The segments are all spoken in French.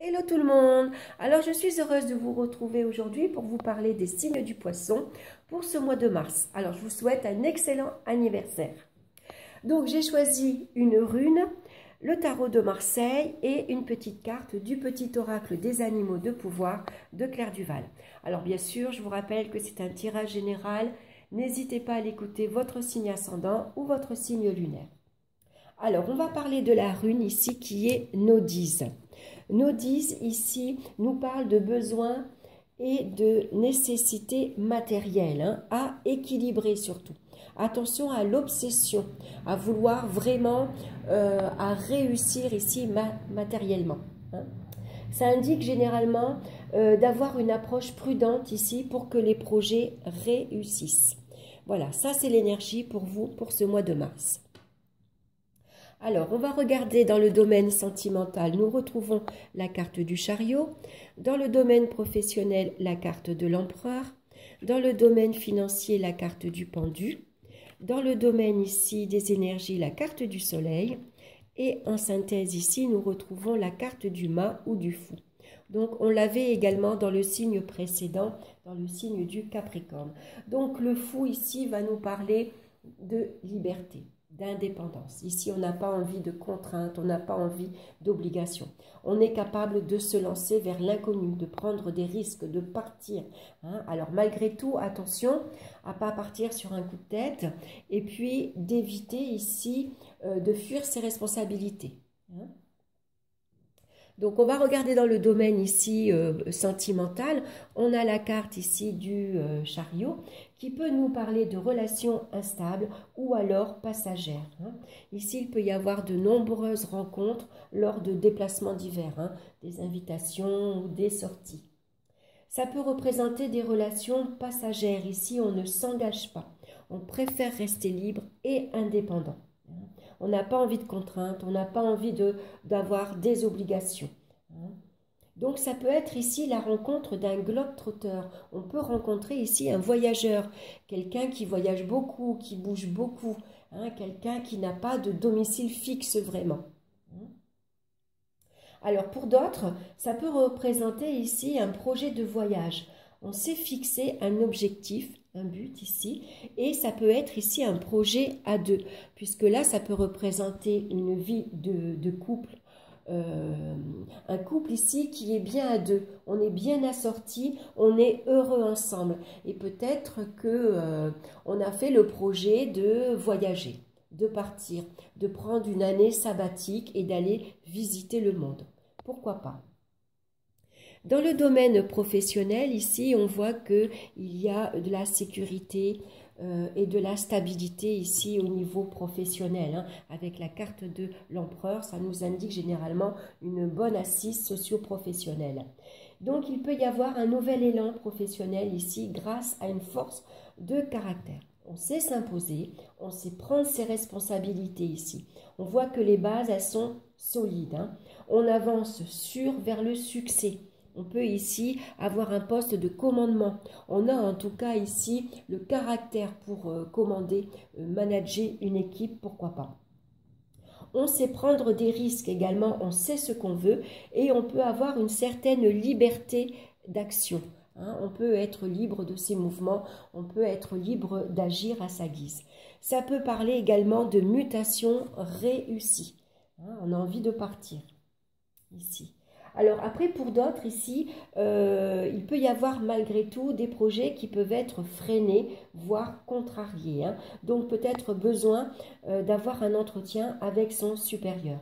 Hello tout le monde! Alors je suis heureuse de vous retrouver aujourd'hui pour vous parler des signes du poisson pour ce mois de mars. Alors je vous souhaite un excellent anniversaire. Donc j'ai choisi une rune, le tarot de Marseille et une petite carte du petit oracle des animaux de pouvoir de Claire Duval. Alors bien sûr, je vous rappelle que c'est un tirage général. N'hésitez pas à l'écouter votre signe ascendant ou votre signe lunaire. Alors on va parler de la rune ici qui est Nodise. Nodise ici nous parle de besoins et de nécessités matérielles, à équilibrer surtout. Attention à l'obsession, à vouloir vraiment à réussir ici matériellement. Ça indique généralement d'avoir une approche prudente ici pour que les projets réussissent. Voilà, ça c'est l'énergie pour vous pour ce mois de mars. Alors, on va regarder dans le domaine sentimental, nous retrouvons la carte du chariot. Dans le domaine professionnel, la carte de l'empereur. Dans le domaine financier, la carte du pendu. Dans le domaine ici des énergies, la carte du soleil. Et en synthèse ici, nous retrouvons la carte du mât ou du fou. Donc, on l'avait également dans le signe précédent, dans le signe du Capricorne. Donc, le fou ici va nous parler de liberté, d'indépendance. Ici, on n'a pas envie de contraintes, on n'a pas envie d'obligations. On est capable de se lancer vers l'inconnu, de prendre des risques, de partir. Alors, malgré tout, attention à ne pas partir sur un coup de tête et puis d'éviter ici de fuir ses responsabilités. Donc, on va regarder dans le domaine ici sentimental. On a la carte ici du chariot qui peut nous parler de relations instables ou alors passagères. Ici, il peut y avoir de nombreuses rencontres lors de déplacements divers, des invitations ou des sorties. Ça peut représenter des relations passagères. Ici, on ne s'engage pas. On préfère rester libre et indépendant. On n'a pas envie de contraintes, on n'a pas envie d'avoir des obligations. Donc ça peut être ici la rencontre d'un globe-trotter. On peut rencontrer ici un voyageur, quelqu'un qui voyage beaucoup, qui bouge beaucoup, quelqu'un qui n'a pas de domicile fixe vraiment. Alors pour d'autres, ça peut représenter ici un projet de voyage. On s'est fixé un objectif, un but ici, et ça peut être ici un projet à deux, puisque là, ça peut représenter une vie de couple, un couple ici qui est bien à deux, on est bien assortis, on est heureux ensemble, et peut-être que on a fait le projet de voyager, de partir, de prendre une année sabbatique et d'aller visiter le monde. Pourquoi pas? Dans le domaine professionnel, ici, on voit qu'il y a de la sécurité et de la stabilité ici au niveau professionnel. Avec la carte de l'empereur, ça nous indique généralement une bonne assise socio-professionnelle. Donc, il peut y avoir un nouvel élan professionnel ici grâce à une force de caractère. On sait s'imposer, on sait prendre ses responsabilités ici. On voit que les bases, elles sont solides. On avance vers le succès. On peut ici avoir un poste de commandement. On a en tout cas ici le caractère pour commander, manager une équipe, pourquoi pas. On sait prendre des risques également, on sait ce qu'on veut et on peut avoir une certaine liberté d'action. On peut être libre de ses mouvements, on peut être libre d'agir à sa guise. Ça peut parler également de mutation réussie. On a envie de partir ici. Alors après, pour d'autres ici, il peut y avoir malgré tout des projets qui peuvent être freinés, voire contrariés. Donc peut-être besoin d'avoir un entretien avec son supérieur.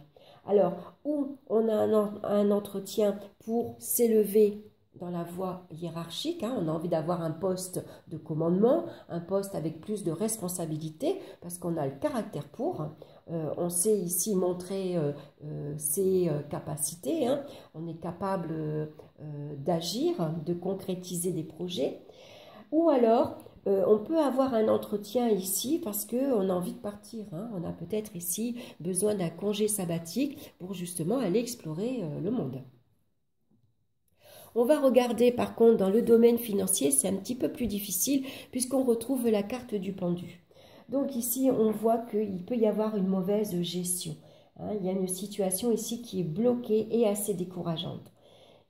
Alors, ou on a un entretien pour s'élever dans la voie hiérarchique, on a envie d'avoir un poste de commandement, un poste avec plus de responsabilité, parce qu'on a le caractère pour. On sait ici montrer ses capacités, on est capable d'agir, de concrétiser des projets. Ou alors, on peut avoir un entretien ici parce qu'on a envie de partir. On a peut-être ici besoin d'un congé sabbatique pour justement aller explorer le monde. On va regarder par contre dans le domaine financier, c'est un petit peu plus difficile puisqu'on retrouve la carte du pendu. Donc ici, on voit qu'il peut y avoir une mauvaise gestion. Il y a une situation ici qui est bloquée et assez décourageante.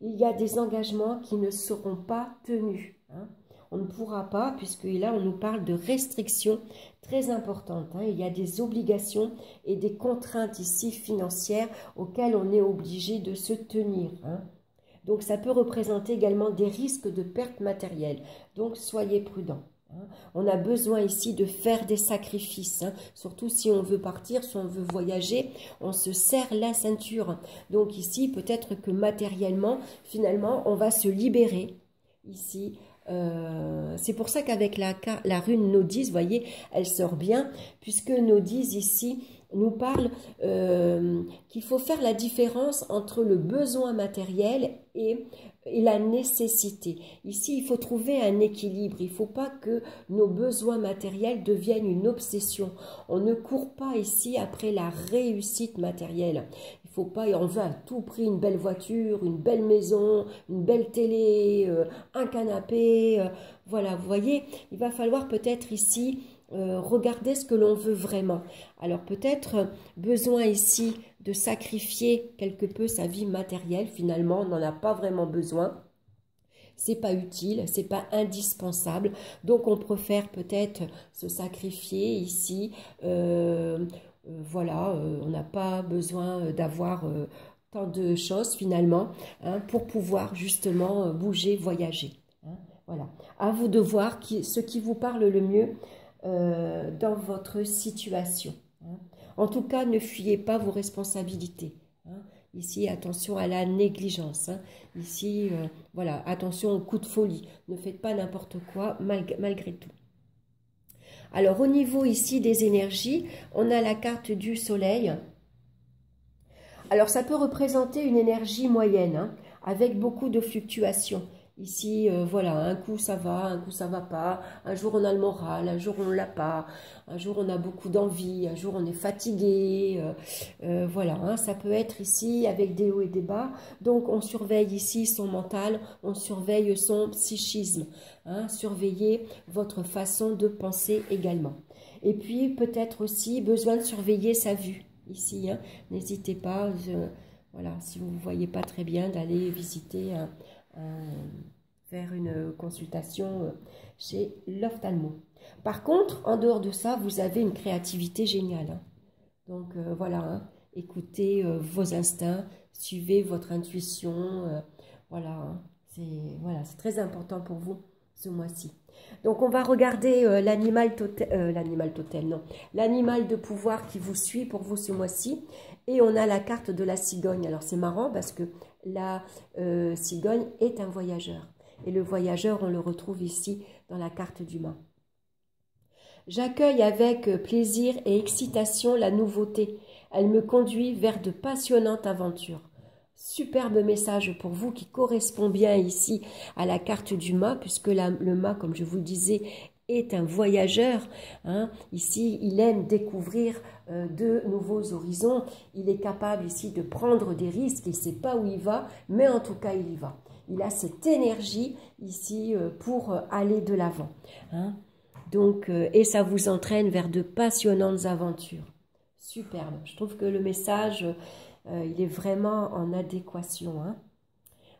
il y a des engagements qui ne seront pas tenus. Hein. On ne pourra pas, puisque là, on nous parle de restrictions très importantes. Hein. Il y a des obligations et des contraintes ici financières auxquelles on est obligé de se tenir. Hein. Donc, ça peut représenter également des risques de perte matérielle. Donc, soyez prudents. Hein. On a besoin ici de faire des sacrifices. Hein. Surtout si on veut partir, si on veut voyager, on se serre la ceinture. Donc, ici, peut-être que matériellement, finalement, on va se libérer. Ici, c'est pour ça qu'avec la rune Nodis, vous voyez, elle sort bien, puisque Nodis ici nous parle qu'il faut faire la différence entre le besoin matériel et la nécessité. Ici, il faut trouver un équilibre. Il ne faut pas que nos besoins matériels deviennent une obsession. On ne court pas ici après la réussite matérielle. Il faut pas, on veut à tout prix une belle voiture, une belle maison, une belle télé, un canapé. Voilà, vous voyez, il va falloir peut-être ici regarder ce que l'on veut vraiment. Alors peut-être besoin ici de sacrifier quelque peu sa vie matérielle. Finalement, on n'en a pas vraiment besoin. C'est pas utile, c'est pas indispensable. Donc on préfère peut-être se sacrifier ici. Voilà, on n'a pas besoin d'avoir tant de choses finalement hein, pour pouvoir justement bouger, voyager. Hein, voilà. À vous de voir ce qui vous parle le mieux dans votre situation. Hein. En tout cas, ne fuyez pas vos responsabilités. Hein. Ici, attention à la négligence. Hein. Ici, voilà, attention au coup de folie. Ne faites pas n'importe quoi malgré tout. Alors, au niveau ici des énergies, on a la carte du soleil. Alors, ça peut représenter une énergie moyenne, hein, avec beaucoup de fluctuations. Ici, voilà, un coup ça va pas, un jour on a le moral, un jour on ne l'a pas, un jour on a beaucoup d'envie, un jour on est fatigué, voilà, hein, ça peut être ici avec des hauts et des bas, donc on surveille ici son mental, on surveille son psychisme, hein, surveillez votre façon de penser également. Et puis peut-être aussi besoin de surveiller sa vue, ici, hein, n'hésitez pas, voilà, si vous ne voyez pas très bien, d'aller visiter faire une consultation chez l'ophtalmo. Par contre, en dehors de ça, vous avez une créativité géniale. Hein. Donc voilà, hein, écoutez vos instincts, suivez votre intuition. Voilà, hein, c'est très important pour vous ce mois-ci. Donc on va regarder l'animal totem, non, l'animal de pouvoir qui vous suit pour vous ce mois-ci. Et on a la carte de la cigogne. Alors c'est marrant parce que la cigogne est un voyageur. Et le voyageur, on le retrouve ici dans la carte du mât. J'accueille avec plaisir et excitation la nouveauté. Elle me conduit vers de passionnantes aventures. Superbe message pour vous qui correspond bien ici à la carte du mât, puisque le mât, comme je vous le disais, est un voyageur. Hein. Ici, il aime découvrir de nouveaux horizons. Il est capable ici de prendre des risques. Il ne sait pas où il va, mais en tout cas, il y va. Il a cette énergie ici pour aller de l'avant. Hein. Donc, et ça vous entraîne vers de passionnantes aventures. Superbe. Je trouve que le message, il est vraiment en adéquation. Hein.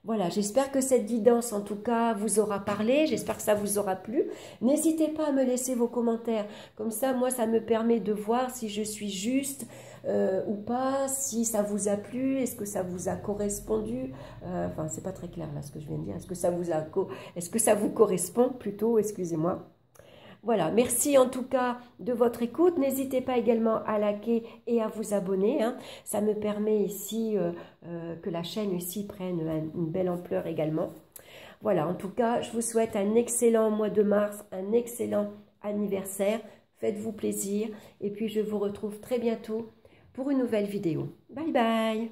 Voilà, j'espère que cette guidance, en tout cas, vous aura parlé. J'espère que ça vous aura plu. N'hésitez pas à me laisser vos commentaires. Comme ça, moi, ça me permet de voir si je suis juste ou pas, si ça vous a plu, est-ce que ça vous a correspondu. Enfin, c'est pas très clair là ce que je viens de dire. Est-ce que ça vous correspond plutôt, excusez-moi. Voilà, merci en tout cas de votre écoute. N'hésitez pas également à liker et à vous abonner. Hein. Ça me permet ici que la chaîne ici prenne une belle ampleur également. Voilà, en tout cas, je vous souhaite un excellent mois de mars, un excellent anniversaire. Faites-vous plaisir et puis je vous retrouve très bientôt pour une nouvelle vidéo. Bye bye!